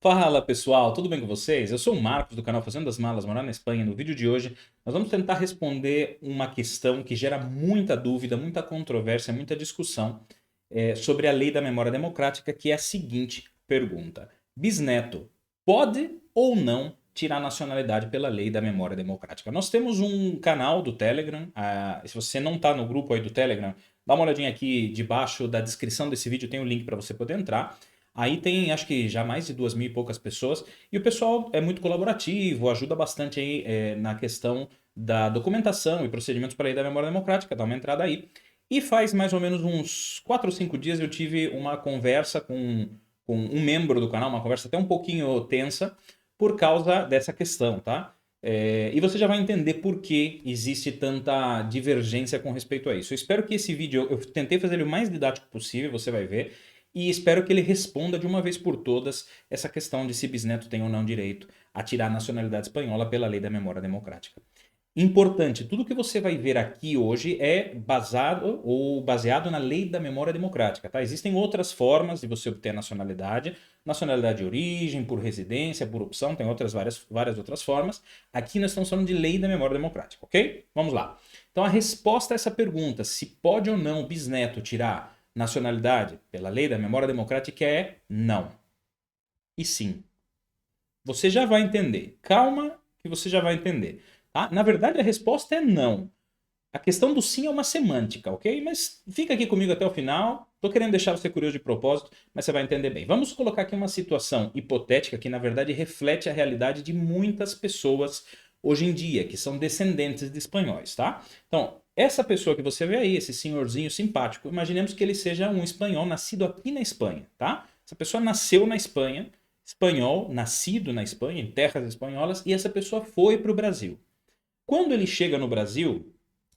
Fala pessoal, tudo bem com vocês? Eu sou o Marcos do canal Fazendo das Malas, Morar na Espanha. No vídeo de hoje nós vamos tentar responder uma questão que gera muita dúvida, muita controvérsia, muita discussão sobre a lei da memória democrática, que é a seguinte pergunta: Bisneto pode ou não tirar a nacionalidade pela lei da memória democrática? Nós temos um canal do Telegram, se você não está no grupo aí do Telegram, dá uma olhadinha aqui debaixo da descrição desse vídeo, tem o link para você poder entrar. Aí tem, acho que já mais de 2.000 e poucas pessoas, e o pessoal é muito colaborativo, ajuda bastante aí na questão da documentação e procedimentos para a lei da memória democrática, dá uma entrada aí. E faz mais ou menos uns 4 ou 5 dias eu tive uma conversa com um membro do canal, uma conversa até um pouquinho tensa, por causa dessa questão, tá? E você já vai entender por que existe tanta divergência com respeito a isso. Eu espero que esse vídeo, eu tentei fazer ele o mais didático possível, você vai ver, e espero que ele responda de uma vez por todas essa questão de se Bisneto tem ou não direito a tirar a nacionalidade espanhola pela lei da memória democrática. Importante, tudo que você vai ver aqui hoje é baseado na lei da memória democrática, tá? Existem outras formas de você obter a nacionalidade de origem, por residência, por opção, tem várias outras formas. Aqui nós estamos falando de lei da memória democrática, ok? Vamos lá. Então a resposta a essa pergunta, se pode ou não o bisneto tirar nacionalidade pela lei da memória democrática, é não. E sim. Você já vai entender. Calma que você já vai entender. Tá? Na verdade, a resposta é não. A questão do sim é uma semântica, ok? Mas fica aqui comigo até o final. Estou querendo deixar você curioso de propósito, mas você vai entender bem. Vamos colocar aqui uma situação hipotética que, na verdade, reflete a realidade de muitas pessoas hoje em dia, que são descendentes de espanhóis, tá? Então, essa pessoa que você vê aí, esse senhorzinho simpático, imaginemos que ele seja um espanhol nascido aqui na Espanha, tá? Essa pessoa nasceu na Espanha, espanhol, nascido na Espanha, em terras espanholas, e essa pessoa foi para o Brasil. Quando ele chega no Brasil,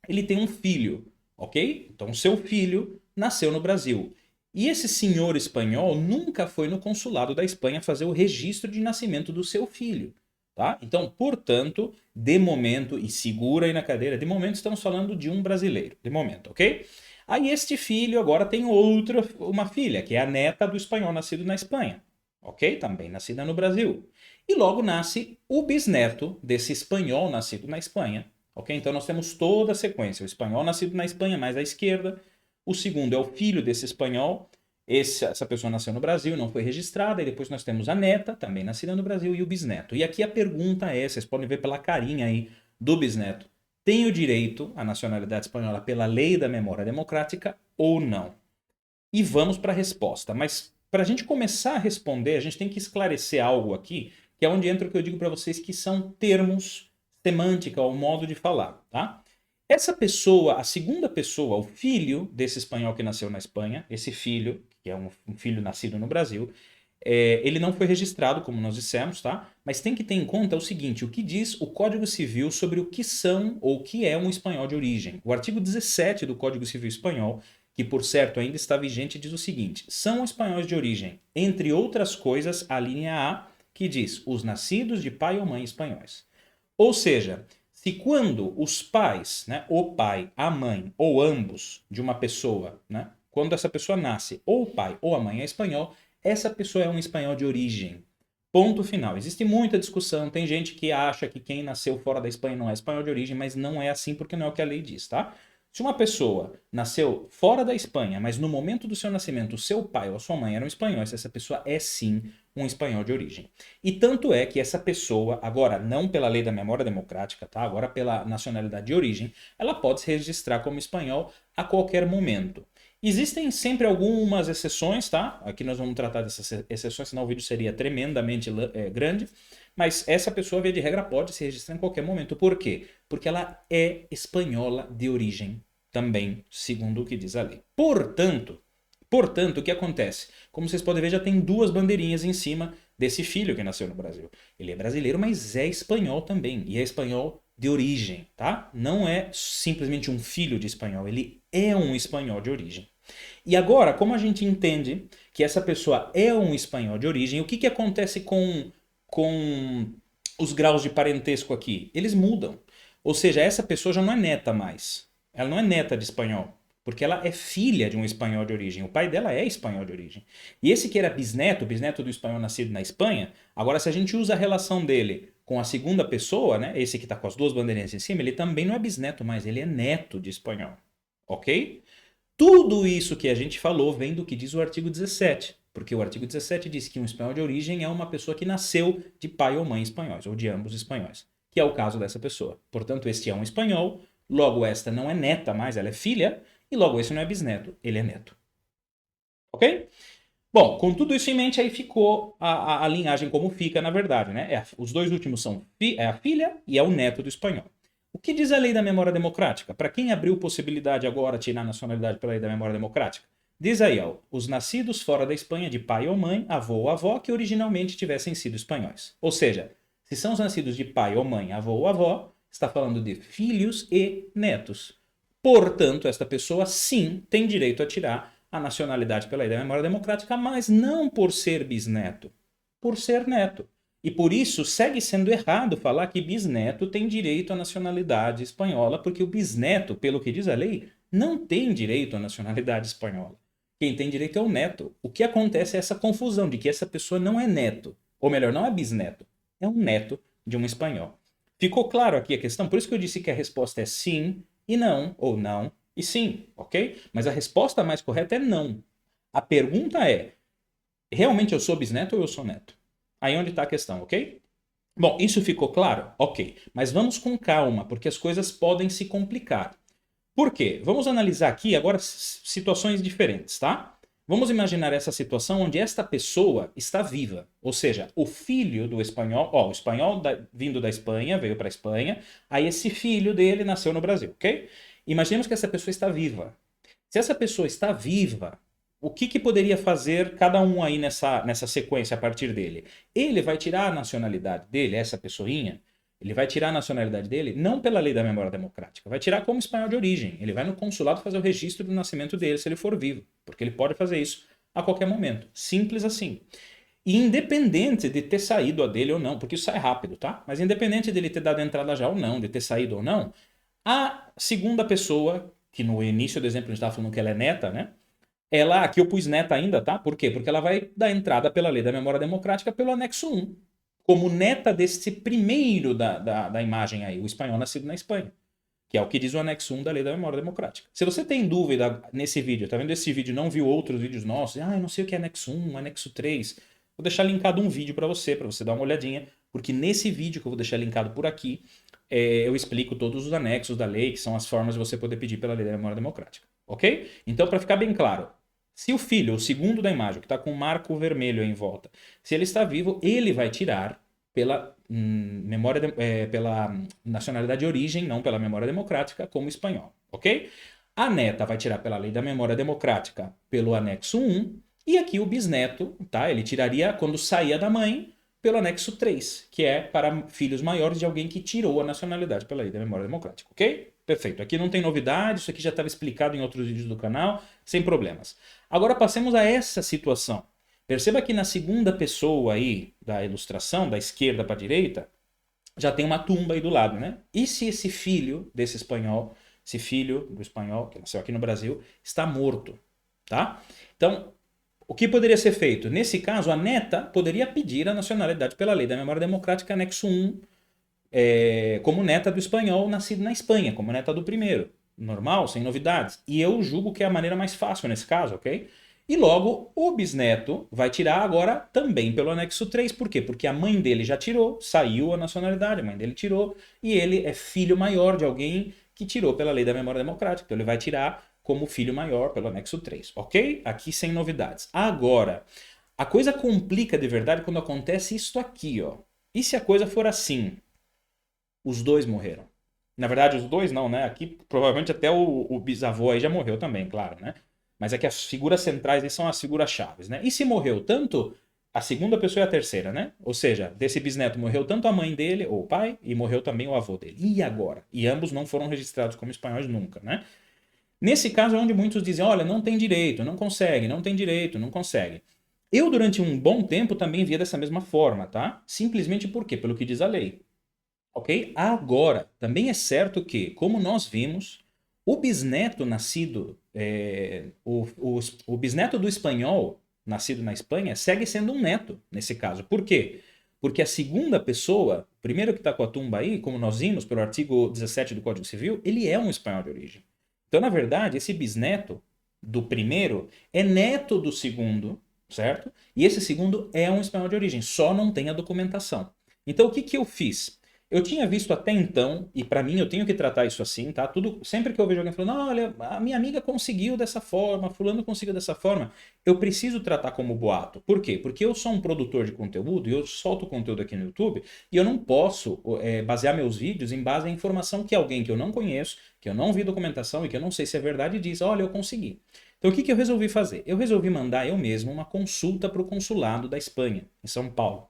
ele tem um filho, ok? Então, seu filho nasceu no Brasil. E esse senhor espanhol nunca foi no consulado da Espanha fazer o registro de nascimento do seu filho, tá? Então, portanto, de momento, e segura aí na cadeira, de momento estamos falando de um brasileiro, de momento, ok? Aí este filho agora tem uma filha, que é a neta do espanhol nascido na Espanha, ok? Também nascida no Brasil. E logo nasce o bisneto desse espanhol nascido na Espanha. Ok? Então nós temos toda a sequência. O espanhol nascido na Espanha, mais à esquerda. O segundo é o filho desse espanhol. Essa pessoa nasceu no Brasil, não foi registrada. E depois nós temos a neta, também nascida no Brasil, e o bisneto. E aqui a pergunta é, vocês podem ver pela carinha aí do bisneto. Tem o direito à nacionalidade espanhola pela lei da memória democrática ou não? E vamos para a resposta. Mas para a gente começar a responder, a gente tem que esclarecer algo aqui, que é onde entra o que eu digo para vocês, que são termos, semântica, o modo de falar, tá? Essa pessoa, a segunda pessoa, o filho desse espanhol que nasceu na Espanha, esse filho, que é um filho nascido no Brasil, ele não foi registrado, como nós dissemos, tá? Mas tem que ter em conta o seguinte, o que diz o Código Civil sobre o que são ou o que é um espanhol de origem. O artigo 17 do Código Civil Espanhol, que por certo ainda está vigente, diz o seguinte: são espanhóis de origem, entre outras coisas, a linha A, que diz os nascidos de pai ou mãe espanhóis. Ou seja, se quando os pais, né, o pai, a mãe ou ambos de uma pessoa, né, quando essa pessoa nasce, ou o pai ou a mãe é espanhol, essa pessoa é um espanhol de origem. Ponto final. Existe muita discussão, tem gente que acha que quem nasceu fora da Espanha não é espanhol de origem, mas não é assim porque não é o que a lei diz, tá? Se uma pessoa nasceu fora da Espanha, mas no momento do seu nascimento o seu pai ou a sua mãe eram espanhóis, essa pessoa é sim um espanhol de origem. E tanto é que essa pessoa, agora não pela lei da memória democrática, tá? Agora pela nacionalidade de origem, ela pode se registrar como espanhol a qualquer momento. Existem sempre algumas exceções, tá? Aqui nós vamos tratar dessas exceções, senão o vídeo seria tremendamente grande. Mas essa pessoa, via de regra, pode se registrar em qualquer momento. Por quê? Porque ela é espanhola de origem também, segundo o que diz a lei. Portanto, o que acontece? Como vocês podem ver, já tem duas bandeirinhas em cima desse filho que nasceu no Brasil. Ele é brasileiro, mas é espanhol também. E é espanhol de origem, tá? Não é simplesmente um filho de espanhol, ele é um espanhol de origem. E agora, como a gente entende que essa pessoa é um espanhol de origem, o que, que acontece com os graus de parentesco aqui? Eles mudam. Ou seja, essa pessoa já não é neta mais. Ela não é neta de espanhol. porque ela é filha de um espanhol de origem. O pai dela é espanhol de origem. E esse que era bisneto, bisneto do espanhol nascido na Espanha, agora se a gente usa a relação dele com a segunda pessoa, né, esse que está com as duas bandeirinhas em cima, ele também não é bisneto mais, ele é neto de espanhol. Ok? Tudo isso que a gente falou vem do que diz o artigo 17, porque o artigo 17 diz que um espanhol de origem é uma pessoa que nasceu de pai ou mãe espanhóis, ou de ambos espanhóis, que é o caso dessa pessoa. Portanto, este é um espanhol, logo esta não é neta mais, ela é filha, e logo esse não é bisneto, ele é neto. Ok? Bom, com tudo isso em mente, aí ficou a linhagem como fica, na verdade, né? Os dois últimos são a filha e é o neto do espanhol. O que diz a lei da memória democrática? Para quem abriu possibilidade agora de tirar a nacionalidade pela lei da memória democrática? Diz aí, ó, os nascidos fora da Espanha de pai ou mãe, avô ou avó, que originalmente tivessem sido espanhóis. Ou seja, se são os nascidos de pai ou mãe, avô ou avó, está falando de filhos e netos. Portanto, esta pessoa sim tem direito a tirar a nacionalidade pela lei da memória democrática, mas não por ser bisneto, por ser neto. E por isso segue sendo errado falar que bisneto tem direito à nacionalidade espanhola, porque o bisneto, pelo que diz a lei, não tem direito à nacionalidade espanhola. Quem tem direito é o neto. O que acontece é essa confusão de que essa pessoa não é neto, ou melhor, não é bisneto, é um neto de um espanhol. Ficou claro aqui a questão? Por isso que eu disse que a resposta é sim e não, ou não e sim, ok? Mas a resposta mais correta é não. A pergunta é, realmente eu sou bisneto ou eu sou neto? Aí onde está a questão, ok? Bom, isso ficou claro? Ok. Mas vamos com calma, porque as coisas podem se complicar. Por quê? Vamos analisar aqui agora situações diferentes, tá? Vamos imaginar essa situação onde esta pessoa está viva, ou seja, o filho do espanhol, ó, o espanhol vindo da Espanha, veio para a Espanha, aí esse filho dele nasceu no Brasil, ok? Imaginemos que essa pessoa está viva. Se essa pessoa está viva, o que poderia fazer cada um aí nessa sequência a partir dele? Ele vai tirar a nacionalidade dele, essa pessoinha, ele vai tirar a nacionalidade dele não pela lei da memória democrática, vai tirar como espanhol de origem. Ele vai no consulado fazer o registro do nascimento dele se ele for vivo, porque ele pode fazer isso a qualquer momento. Simples assim. E independente de ter saído a dele ou não, porque isso sai rápido, tá? Mas independente dele ter dado entrada já ou não, de ter saído ou não, a segunda pessoa, que no início do exemplo a gente estava falando que ela é neta, né? Ela, aqui eu pus neta ainda, tá? Por quê? Porque ela vai dar entrada pela lei da memória democrática pelo anexo 1, como neta desse primeiro da imagem aí, o espanhol nascido na Espanha, que é o que diz o anexo 1 da lei da memória democrática. Se você tem dúvida nesse vídeo, tá vendo esse vídeo e não viu outros vídeos nossos, eu não sei o que é anexo 1, anexo 3, vou deixar linkado um vídeo para você dar uma olhadinha, porque nesse vídeo que eu vou deixar linkado por aqui, eu explico todos os anexos da lei, que são as formas de você poder pedir pela lei da memória democrática, ok? Então, para ficar bem claro, se o filho, o segundo da imagem, que está com um marco vermelho em volta, se ele está vivo, ele vai tirar pela pela nacionalidade de origem, não pela memória democrática, como espanhol, ok? A neta vai tirar pela lei da memória democrática pelo anexo 1, e aqui o bisneto, tá? Ele tiraria quando saía da mãe pelo anexo 3, que é para filhos maiores de alguém que tirou a nacionalidade pela lei da memória democrática, ok? Perfeito. Aqui não tem novidade, isso aqui já estava explicado em outros vídeos do canal, sem problemas. Agora passemos a essa situação. Perceba que na segunda pessoa aí da ilustração, da esquerda para a direita, já tem uma tumba aí do lado, né? E se esse filho desse espanhol, esse filho do espanhol, que nasceu aqui no Brasil, está morto, tá? Então, o que poderia ser feito? Nesse caso, a neta poderia pedir a nacionalidade pela lei da memória democrática, anexo 1, como neta do espanhol nascido na Espanha, como neta do primeiro. Normal, sem novidades. E eu julgo que é a maneira mais fácil nesse caso, ok? E logo o bisneto vai tirar agora também pelo anexo 3. Por quê? Porque a mãe dele já tirou, saiu a nacionalidade, a mãe dele tirou, e ele é filho maior de alguém que tirou pela lei da memória democrática. Então ele vai tirar como filho maior pelo anexo 3, ok? Aqui sem novidades. Agora, a coisa complica de verdade quando acontece isso aqui, ó. E se a coisa for assim? Os dois morreram. Na verdade, os dois não, né? Aqui provavelmente até o bisavô aí já morreu também, claro, né? Mas é que as figuras centrais aí são as figuras chaves, né? E se morreu tanto a segunda pessoa e a terceira, né? Ou seja, desse bisneto morreu tanto a mãe dele, ou o pai, e morreu também o avô dele. E agora? E ambos não foram registrados como espanhóis nunca, né? Nesse caso é onde muitos dizem, olha, não tem direito, não consegue, não tem direito, não consegue. Eu, durante um bom tempo, também via dessa mesma forma, tá? Simplesmente por quê? Pelo que diz a lei. Ok? Agora, também é certo que, como nós vimos, o bisneto nascido o bisneto do espanhol, nascido na Espanha, segue sendo um neto, nesse caso. Por quê? Porque a segunda pessoa, primeiro que está com a tumba aí, como nós vimos pelo artigo 17 do Código Civil, ele é um espanhol de origem. Então, na verdade, esse bisneto do primeiro é neto do segundo, certo? E esse segundo é um espanhol de origem, só não tem a documentação. Então, o que que eu fiz? Eu tinha visto até então, e para mim eu tenho que tratar isso assim, tá? Tudo, sempre que eu vejo alguém falando, olha, a minha amiga conseguiu dessa forma, fulano conseguiu dessa forma, eu preciso tratar como boato. Por quê? Porque eu sou um produtor de conteúdo e eu solto conteúdo aqui no YouTube e eu não posso basear meus vídeos em base à informação que alguém que eu não conheço, que eu não vi documentação e que eu não sei se é verdade diz, olha, eu consegui. Então o que que eu resolvi fazer? Eu resolvi mandar eu mesmo uma consulta para o consulado da Espanha, em São Paulo,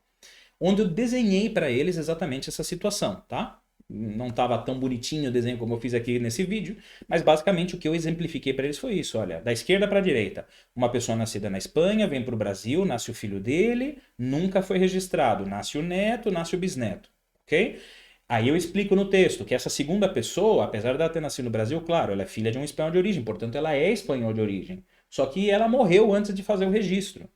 onde eu desenhei para eles exatamente essa situação, tá? Não estava tão bonitinho o desenho como eu fiz aqui nesse vídeo, mas basicamente o que eu exemplifiquei para eles foi isso, olha, da esquerda para a direita, uma pessoa nascida na Espanha, vem para o Brasil, nasce o filho dele, nunca foi registrado, nasce o neto, nasce o bisneto, ok? Aí eu explico no texto que essa segunda pessoa, apesar de ela ter nascido no Brasil, claro, ela é filha de um espanhol de origem, portanto ela é espanhol de origem, só que ela morreu antes de fazer o registro.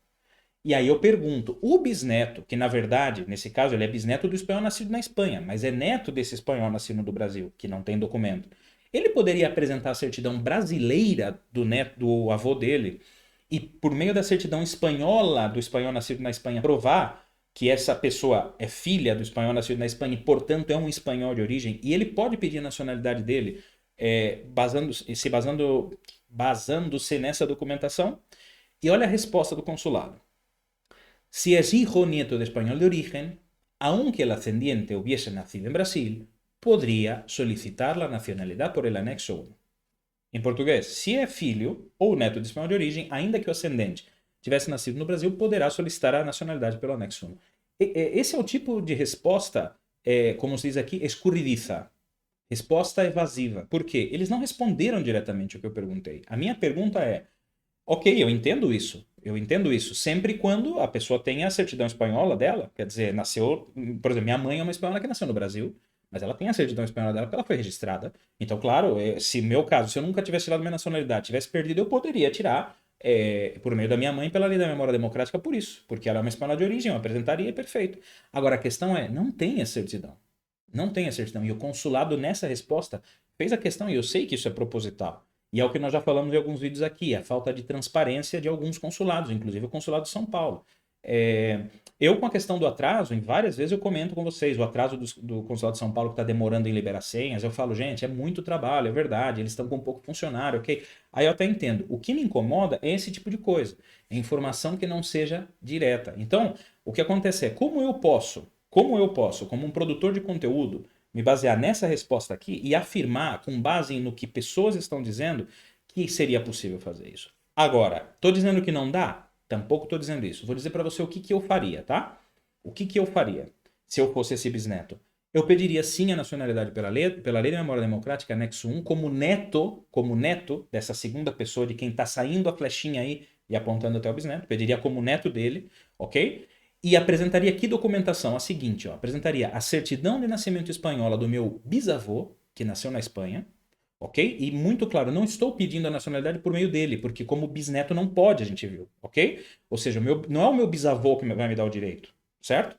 E aí eu pergunto, o bisneto, que na verdade, nesse caso, ele é bisneto do espanhol nascido na Espanha, mas é neto desse espanhol nascido no Brasil, que não tem documento. Ele poderia apresentar a certidão brasileira do neto, do avô dele, e por meio da certidão espanhola do espanhol nascido na Espanha, provar que essa pessoa é filha do espanhol nascido na Espanha e, portanto, é um espanhol de origem, e ele pode pedir a nacionalidade dele basando-se nessa documentação. E olha a resposta do consulado. Si es hijo o nieto de español de origen, aunque el ascendiente hubiese nacido en Brasil, podría solicitar la nacionalidad por el anexo 1. Em português, se é filho ou neto de espanhol de origem, ainda que o ascendente tivesse nascido no Brasil, poderá solicitar a nacionalidade pelo anexo 1. Esse é o tipo de resposta, como se diz aqui, escurridiça. Resposta evasiva. Por quê? Eles não responderam diretamente o que eu perguntei. A minha pergunta é, ok, eu entendo isso. Eu entendo isso. Sempre quando a pessoa tem a certidão espanhola dela, quer dizer, nasceu. Por exemplo, minha mãe é uma espanhola que nasceu no Brasil, mas ela tem a certidão espanhola dela porque ela foi registrada. Então, claro, se meu caso, se eu nunca tivesse tirado minha nacionalidade, tivesse perdido, eu poderia tirar por meio da minha mãe pela lei da memória democrática por isso, porque ela é uma espanhola de origem, eu apresentaria, perfeito. Agora, a questão é, não tem a certidão. Não tem a certidão. E o consulado, nessa resposta, fez a questão, e eu sei que isso é proposital. E é o que nós já falamos em alguns vídeos aqui, a falta de transparência de alguns consulados, inclusive o consulado de São Paulo. Eu, com a questão do atraso, em várias vezes eu comento com vocês, o atraso do consulado de São Paulo que está demorando em liberar senhas, eu falo, gente, é muito trabalho, é verdade, eles estão com pouco funcionário, ok? Aí eu até entendo. O que me incomoda é esse tipo de coisa, é informação que não seja direta. Então, o que acontece é, como eu posso, como um produtor de conteúdo, me basear nessa resposta aqui e afirmar, com base no que pessoas estão dizendo, que seria possível fazer isso. Agora, estou dizendo que não dá? Tampouco estou dizendo isso. Vou dizer para você o que eu faria, tá? O que eu faria se eu fosse esse bisneto? Eu pediria sim a nacionalidade pela lei da memória democrática, anexo 1, como neto dessa segunda pessoa de quem está saindo a flechinha aí e apontando até o bisneto. Pediria como neto dele, ok? E apresentaria que documentação? A seguinte, ó, apresentaria a certidão de nascimento espanhola do meu bisavô, que nasceu na Espanha, ok? E muito claro, não estou pedindo a nacionalidade por meio dele, porque como bisneto não pode, a gente viu, ok? Ou seja, não é o meu bisavô que vai me dar o direito, certo?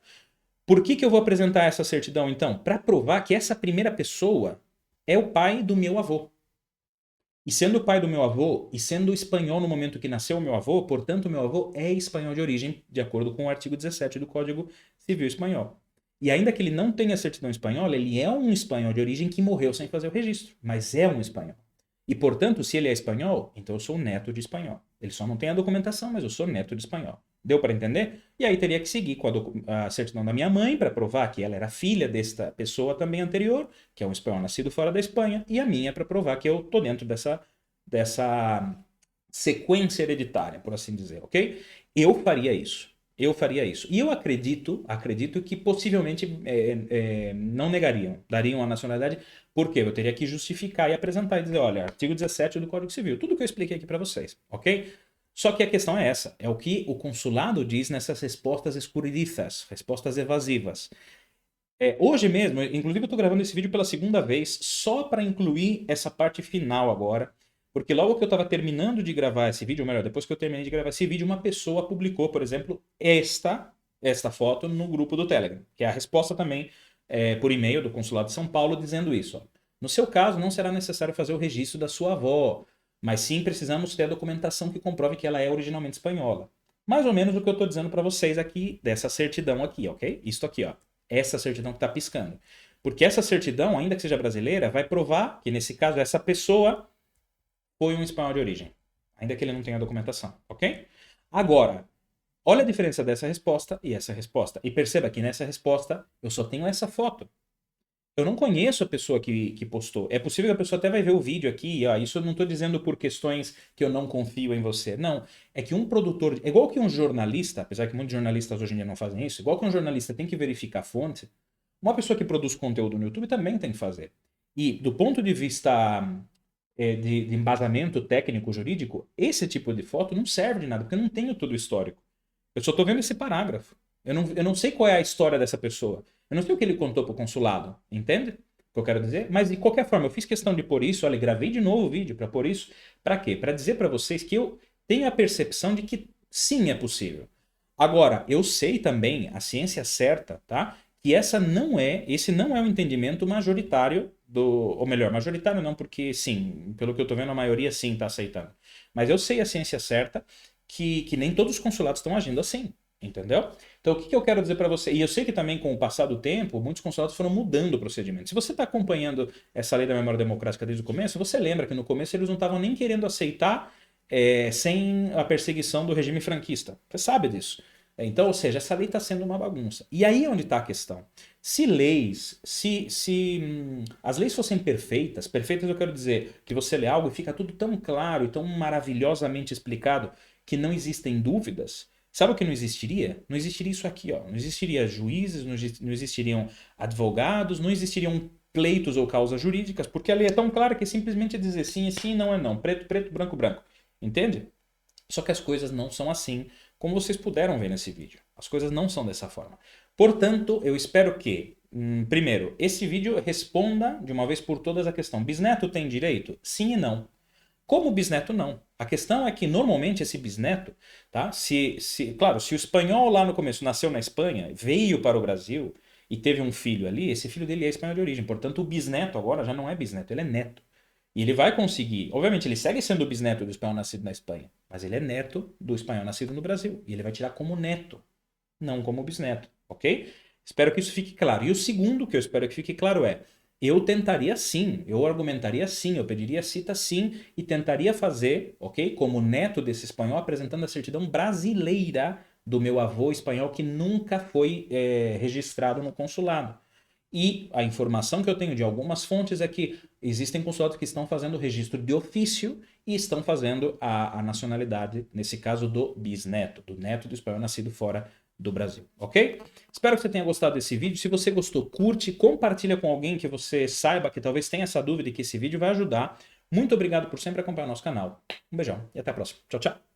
Por que eu vou apresentar essa certidão, então? Para provar que essa primeira pessoa é o pai do meu avô. E sendo o pai do meu avô, e sendo espanhol no momento que nasceu o meu avô, portanto, o meu avô é espanhol de origem, de acordo com o artigo 17 do Código Civil Espanhol. E ainda que ele não tenha certidão espanhola, ele é um espanhol de origem que morreu sem fazer o registro, mas é um espanhol. E, portanto, se ele é espanhol, então eu sou neto de espanhol. Ele só não tem a documentação, mas eu sou neto de espanhol. Deu para entender? E aí teria que seguir com a certidão da minha mãe para provar que ela era filha desta pessoa também anterior, que é um espanhol nascido fora da Espanha, e a minha para provar que eu tô dentro dessa sequência hereditária, por assim dizer, ok? Eu faria isso. Eu faria isso. E eu acredito que possivelmente não negariam, dariam a nacionalidade, porque eu teria que justificar e apresentar e dizer, olha, artigo 17 do Código Civil, tudo que eu expliquei aqui para vocês, ok? Só que a questão é essa, é o que o consulado diz nessas respostas escurridiças, respostas evasivas. Hoje mesmo, inclusive eu estou gravando esse vídeo pela segunda vez, só para incluir essa parte final agora, Porque logo que eu estava terminando de gravar esse vídeo, ou melhor, depois que eu terminei de gravar esse vídeo, uma pessoa publicou, por exemplo, esta foto no grupo do Telegram, que é a resposta também por e-mail do Consulado de São Paulo dizendo isso. Ó. No seu caso, não será necessário fazer o registro da sua avó, mas sim precisamos ter a documentação que comprove que ela é originalmente espanhola. Mais ou menos o que eu estou dizendo para vocês aqui, dessa certidão aqui, ok? Isto aqui, ó. Essa certidão que está piscando. Porque essa certidão, ainda que seja brasileira, vai provar que, nesse caso, essa pessoa foi um espanhol de origem. Ainda que ele não tenha documentação, ok? Agora, olha a diferença dessa resposta e essa resposta. E perceba que nessa resposta eu só tenho essa foto. Eu não conheço a pessoa que postou. É possível que a pessoa até vai ver o vídeo aqui. Ó, isso eu não estou dizendo por questões que eu não confio em você. Não. É que um produtor... É igual que um jornalista, apesar que muitos jornalistas hoje em dia não fazem isso, igual que um jornalista tem que verificar a fonte, uma pessoa que produz conteúdo no YouTube também tem que fazer. E do ponto de vista de embasamento técnico jurídico, esse tipo de foto não serve de nada, porque eu não tenho todo o histórico. Eu só estou vendo esse parágrafo. Eu não sei qual é a história dessa pessoa. Eu não sei o que ele contou para o consulado. Entende o que eu quero dizer? Mas de qualquer forma, eu fiz questão de pôr isso. Olha, gravei de novo o vídeo para pôr isso. Para quê? Para dizer para vocês que eu tenho a percepção de que sim, é possível. Agora, eu sei também, a ciência certa, tá? Que esse não é o entendimento majoritário ou melhor, majoritário não, porque sim, pelo que eu estou vendo, a maioria sim está aceitando. Mas eu sei a ciência certa que nem todos os consulados estão agindo assim, entendeu? Então, o que eu quero dizer para você? E eu sei que também, com o passar do tempo, muitos consulados foram mudando o procedimento. Se você está acompanhando essa lei da memória democrática desde o começo, você lembra que no começo eles não estavam nem querendo aceitar sem a perseguição do regime franquista. Você sabe disso. Então, ou seja, essa lei está sendo uma bagunça. E aí é onde está a questão. Se as leis fossem perfeitas, perfeitas eu quero dizer que você lê algo e fica tudo tão claro e tão maravilhosamente explicado que não existem dúvidas. Sabe o que não existiria? Não existiria isso aqui, ó. Não existiria juízes, não existiriam advogados, não existiriam pleitos ou causas jurídicas, porque a lei é tão clara que simplesmente é dizer sim é sim, não é não. Preto, preto, branco, branco. Entende? Só que as coisas não são assim, como vocês puderam ver nesse vídeo. As coisas não são dessa forma. Portanto, eu espero que, primeiro, esse vídeo responda de uma vez por todas a questão: bisneto tem direito? Sim e não. Como bisneto, não. A questão é que, normalmente, esse bisneto, tá? Claro, se o espanhol lá no começo nasceu na Espanha, veio para o Brasil e teve um filho ali, esse filho dele é espanhol de origem. Portanto, o bisneto agora já não é bisneto, ele é neto. E ele vai conseguir, obviamente ele segue sendo o bisneto do espanhol nascido na Espanha, mas ele é neto do espanhol nascido no Brasil. E ele vai tirar como neto, não como bisneto, ok? Espero que isso fique claro. E o segundo que eu espero que fique claro é, eu tentaria sim, eu argumentaria sim, eu pediria cita sim e tentaria fazer, ok? Como neto desse espanhol, apresentando a certidão brasileira do meu avô espanhol que nunca foi registrado no consulado. E a informação que eu tenho de algumas fontes é que existem consulados que estão fazendo o registro de ofício e estão fazendo a nacionalidade, nesse caso, do bisneto, do neto do espanhol nascido fora do Brasil, ok? Espero que você tenha gostado desse vídeo. Se você gostou, curte, compartilha com alguém que você saiba que talvez tenha essa dúvida e que esse vídeo vai ajudar. Muito obrigado por sempre acompanhar o nosso canal. Um beijão e até a próxima. Tchau, tchau.